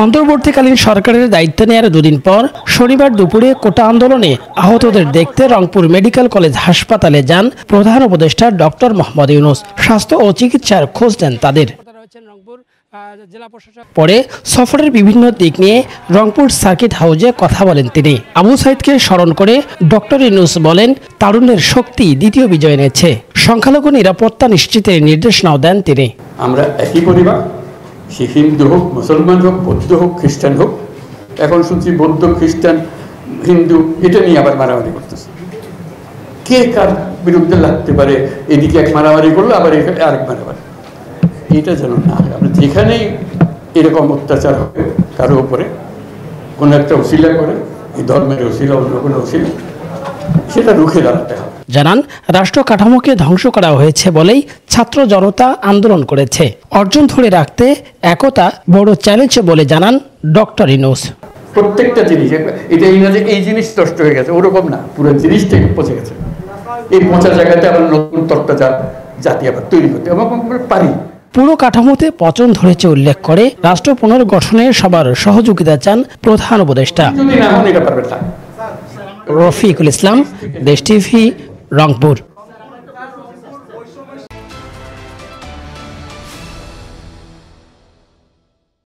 অন্তর্বর্তীকালীন সরকারের দায়িত্ব নেওয়ার দুদিন পর শনিবার দুপুরে কোটা আন্দোলনে আহতদের দেখতে রংপুর মেডিকেল কলেজ হাসপাতালে যান প্রধান উপদেষ্টা ডক্টর মোহাম্মদ ইউনূস। স্বাস্থ্য ও চিকিৎসার খোঁজ নেন তাদের। পরে সফরের বিভিন্ন দিক নিয়ে রংপুর সার্কিট হাউসে কথা বলেন তিনি। আবু সাইদকে স্মরণ করে ডক্টর ইউনূস বলেন, তারুণ্যের শক্তি দ্বিতীয় বিজয় এনেছে। সংখ্যালঘু নিরাপত্তা নিশ্চিতের নির্দেশনাও দেন তিনি। আমরা একই পরিবার, সে হিন্দু হোক, মুসলমান হোক, বৌদ্ধ হোক, খ্রিস্টান হোক। এখন শুনছি বৌদ্ধ, খ্রিস্টান, হিন্দু এটা নিয়ে আবার মারামারি করতেছে। কে কার বিরুদ্ধে লাগতে পারে, এদিকে এক মারামারি করলো আবার আরেক মারামারি। এটা যেন না হয়। আমরা যেখানেই এরকম অত্যাচার হবে কারো উপরে, কোনো একটা ওসিলা করে, এই ধর্মের ওসিলা, অন্য কোনো ওসিলা, সেটা রুখে দাঁড়াতে হবে। জানান, রাষ্ট্র কাঠামোকে ধ্বংস করা হয়েছে বলেই ছাত্র জনতা আন্দোলন করেছে। অর্জন ধরে রাখতে একতা বড় চ্যালেঞ্জ বলে জানান ডক্টর ইউনূস। প্রত্যেকটা জিনিস, এটা এই জিনিস নষ্ট হয়ে গেছে ওরকম না, পুরো জিনিসটাই পচে গেছে। এই পচা জায়গাতে আবার নতুন তত্ত্বাচার জাতি আবার তৈরি করতে আমরা পারি। পুরো কাঠামোতে পচন ধরেছে উল্লেখ করে রাষ্ট্র পুনর্গঠনে সবার সহযোগিতা চান প্রধান উপদেষ্টা। যদি না হন এটা পারবে না। রফিকুল ইসলাম, দেশ টিভি, রংপুর।